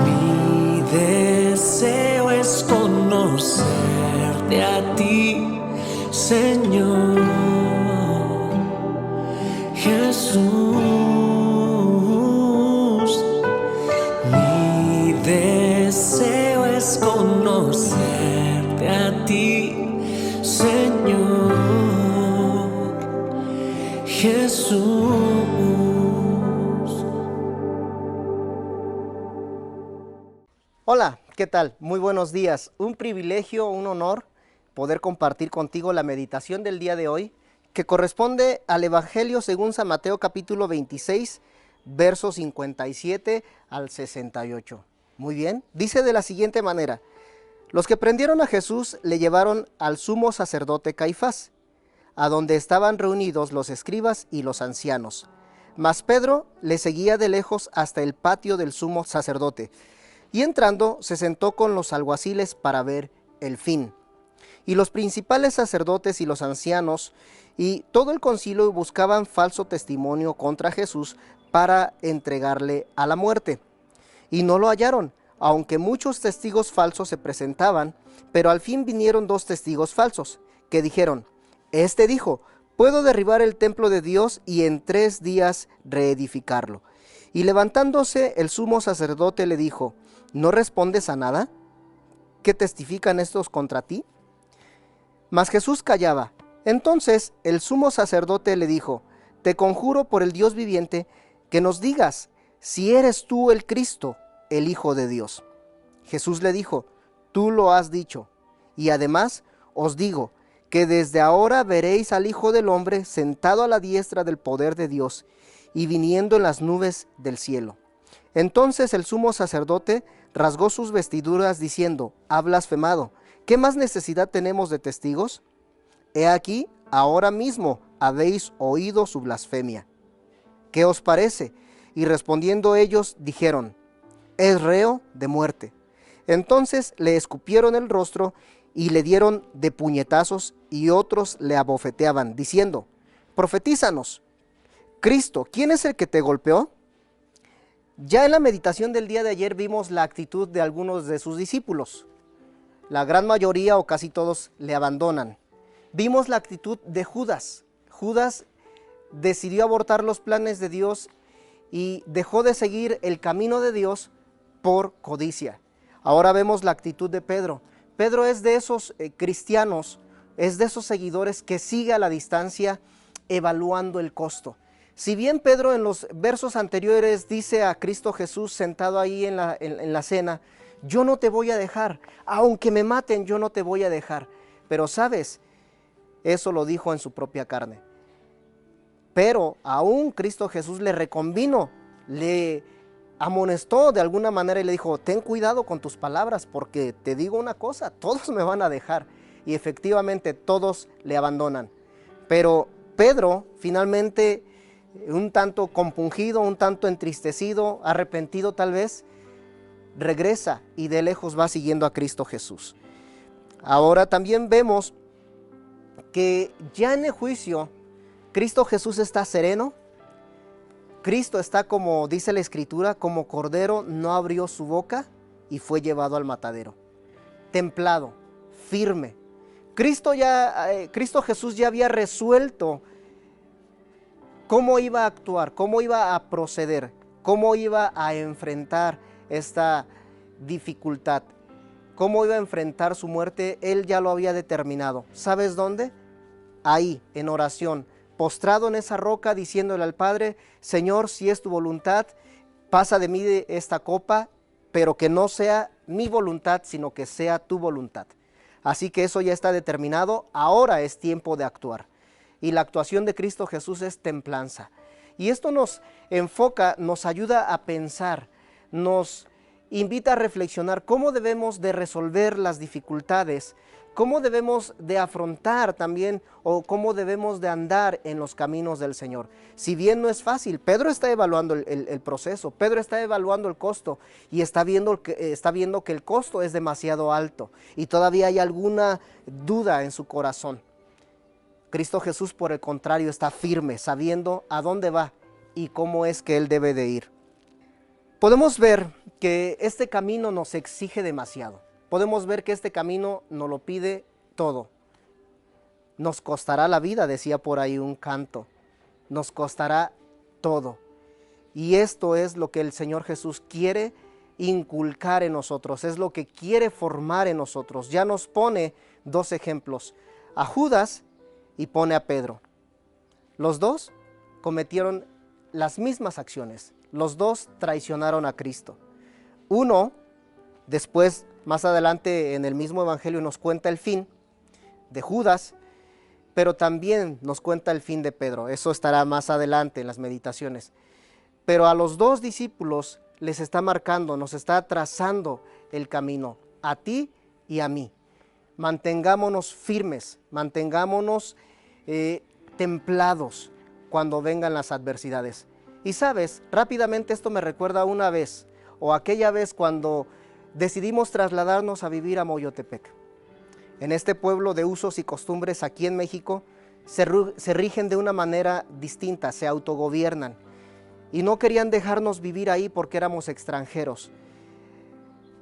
Mi deseo es conocerte a ti, Señor Jesús. Mi deseo es conocerte a ti, Señor Jesús. Hola, ¿qué tal? Muy buenos días. Un privilegio, un honor poder compartir contigo la meditación del día de hoy, que corresponde al Evangelio según San Mateo capítulo 26, versos 57 al 68. Muy bien, dice de la siguiente manera: los que prendieron a Jesús le llevaron al sumo sacerdote Caifás, a donde estaban reunidos los escribas y los ancianos. Mas Pedro le seguía de lejos hasta el patio del sumo sacerdote, y entrando se sentó con los alguaciles para ver el fin. Y los principales sacerdotes y los ancianos y todo el concilio buscaban falso testimonio contra Jesús para entregarle a la muerte. Y no lo hallaron, aunque muchos testigos falsos se presentaban, pero al fin vinieron 2 testigos falsos, que dijeron: este dijo, puedo derribar el templo de Dios y en 3 días reedificarlo. Y levantándose el sumo sacerdote le dijo: ¿no respondes a nada? ¿Qué testifican estos contra ti? Mas Jesús callaba. Entonces el sumo sacerdote le dijo: te conjuro por el Dios viviente que nos digas si eres tú el Cristo, el Hijo de Dios. Jesús le dijo: tú lo has dicho, y además os digo que desde ahora veréis al Hijo del Hombre sentado a la diestra del poder de Dios y viniendo en las nubes del cielo. Entonces el sumo sacerdote rasgó sus vestiduras diciendo: ha blasfemado. ¿Qué más necesidad tenemos de testigos? He aquí, ahora mismo habéis oído su blasfemia. ¿Qué os parece? Y respondiendo ellos dijeron: es reo de muerte. Entonces le escupieron el rostro y le dieron de puñetazos, y otros le abofeteaban, diciendo: profetízanos, Cristo, ¿quién es el que te golpeó? Ya en la meditación del día de ayer vimos la actitud de algunos de sus discípulos. La gran mayoría o casi todos le abandonan. Vimos la actitud de Judas. Judas decidió abortar los planes de Dios y dejó de seguir el camino de Dios por codicia. Ahora vemos la actitud de Pedro. Pedro es de esos cristianos, es de esos seguidores que sigue a la distancia evaluando el costo. Si bien Pedro en los versos anteriores dice a Cristo Jesús sentado ahí en la cena: yo no te voy a dejar, aunque me maten yo no te voy a dejar. Pero sabes, eso lo dijo en su propia carne. Pero aún Cristo Jesús le reconvino, le amonestó de alguna manera y le dijo: ten cuidado con tus palabras, porque te digo una cosa, todos me van a dejar. Y efectivamente todos le abandonan. Pero Pedro finalmente, un tanto compungido, un tanto entristecido, arrepentido tal vez, regresa y de lejos va siguiendo a Cristo Jesús. Ahora también vemos que ya en el juicio Cristo Jesús está sereno. Cristo está, como dice la Escritura, como cordero no abrió su boca y fue llevado al matadero. Templado, firme. Cristo Jesús ya había resuelto cómo iba a actuar, cómo iba a proceder, cómo iba a enfrentar esta dificultad, cómo iba a enfrentar su muerte. Él ya lo había determinado. ¿Sabes dónde? Ahí, en oración, postrado en esa roca, diciéndole al Padre: Señor, si es tu voluntad, pasa de mí esta copa, pero que no sea mi voluntad, sino que sea tu voluntad. Así que eso ya está determinado. Ahora es tiempo de actuar. Y la actuación de Cristo Jesús es templanza. Y esto nos enfoca, nos ayuda a pensar, nos invita a reflexionar cómo debemos de resolver las dificultades, cómo debemos de afrontar también o cómo debemos de andar en los caminos del Señor. Si bien no es fácil, Pedro está evaluando el proceso, Pedro está evaluando el costo y está viendo que el costo es demasiado alto y todavía hay alguna duda en su corazón. Cristo Jesús, por el contrario, está firme, sabiendo a dónde va y cómo es que él debe de ir. Podemos ver que este camino nos exige demasiado. Podemos ver que este camino nos lo pide todo. Nos costará la vida, decía por ahí un canto. Nos costará todo. Y esto es lo que el Señor Jesús quiere inculcar en nosotros, es lo que quiere formar en nosotros. Ya nos pone dos ejemplos, a Judas y pone a Pedro. Los dos cometieron las mismas acciones, los dos traicionaron a Cristo. Uno, después, más adelante en el mismo evangelio nos cuenta el fin de Judas, pero también nos cuenta el fin de Pedro. Eso estará más adelante en las meditaciones. Pero a los dos discípulos les está marcando, nos está trazando el camino, a ti y a mí. Mantengámonos firmes, mantengámonos templados cuando vengan las adversidades. Y sabes, rápidamente esto me recuerda una vez, o aquella vez cuando decidimos trasladarnos a vivir a Moyotepec. En este pueblo de usos y costumbres aquí en México se rigen de una manera distinta, se autogobiernan. Y no querían dejarnos vivir ahí porque éramos extranjeros.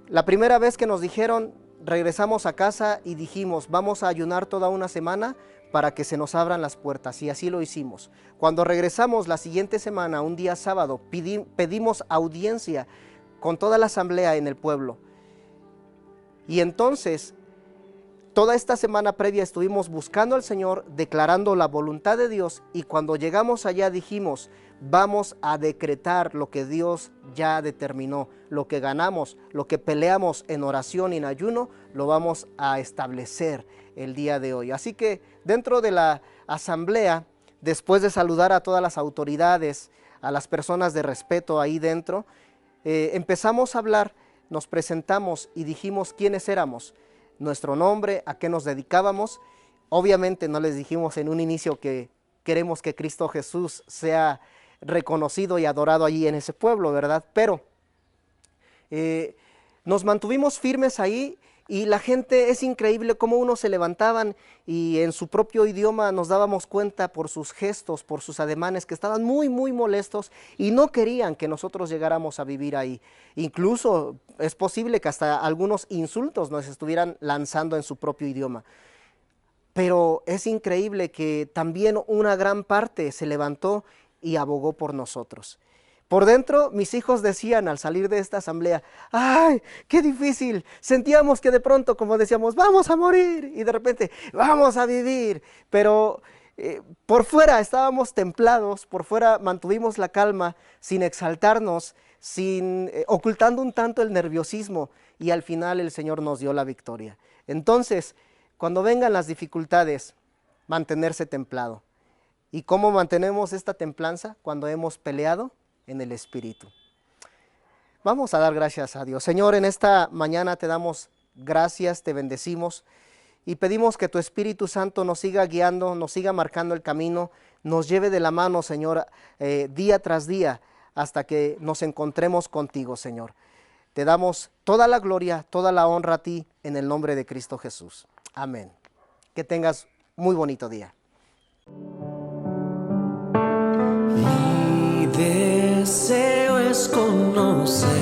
La primera vez que nos dijeron, regresamos a casa y dijimos, vamos a ayunar toda una semana para que se nos abran las puertas, y así lo hicimos. Cuando regresamos la siguiente semana, un día sábado, pedimos audiencia con toda la asamblea en el pueblo. Y entonces, toda esta semana previa estuvimos buscando al Señor, declarando la voluntad de Dios, y cuando llegamos allá dijimos, vamos a decretar lo que Dios ya determinó, lo que ganamos, lo que peleamos en oración y en ayuno, lo vamos a establecer el día de hoy. Así que dentro de la asamblea, después de saludar a todas las autoridades, a las personas de respeto ahí dentro, empezamos a hablar, nos presentamos y dijimos quiénes éramos, nuestro nombre, a qué nos dedicábamos. Obviamente no les dijimos en un inicio que queremos que Cristo Jesús sea reconocido y adorado allí en ese pueblo, ¿verdad? Pero nos mantuvimos firmes ahí, y la gente, es increíble cómo unos se levantaban y en su propio idioma nos dábamos cuenta por sus gestos, por sus ademanes, que estaban muy molestos y no querían que nosotros llegáramos a vivir ahí. Incluso es posible que hasta algunos insultos nos estuvieran lanzando en su propio idioma. Pero es increíble que también una gran parte se levantó y abogó por nosotros. Por dentro, mis hijos decían al salir de esta asamblea, ¡ay, qué difícil! Sentíamos que de pronto, como decíamos, ¡vamos a morir! Y de repente, ¡vamos a vivir! Pero por fuera estábamos templados, por fuera mantuvimos la calma, sin exaltarnos, ocultando un tanto el nerviosismo, y al final el Señor nos dio la victoria. Entonces, cuando vengan las dificultades, mantenerse templado. ¿Y cómo mantenemos esta templanza? Cuando hemos peleado en el Espíritu. Vamos a dar gracias a Dios. Señor, en esta mañana te damos gracias, te bendecimos y pedimos que tu Espíritu Santo nos siga guiando, nos siga marcando el camino, nos lleve de la mano, Señor, día tras día, hasta que nos encontremos contigo, Señor. Te damos toda la gloria, toda la honra a ti, en el nombre de Cristo Jesús. Amén. Que tengas muy bonito día. Mi deseo es conocer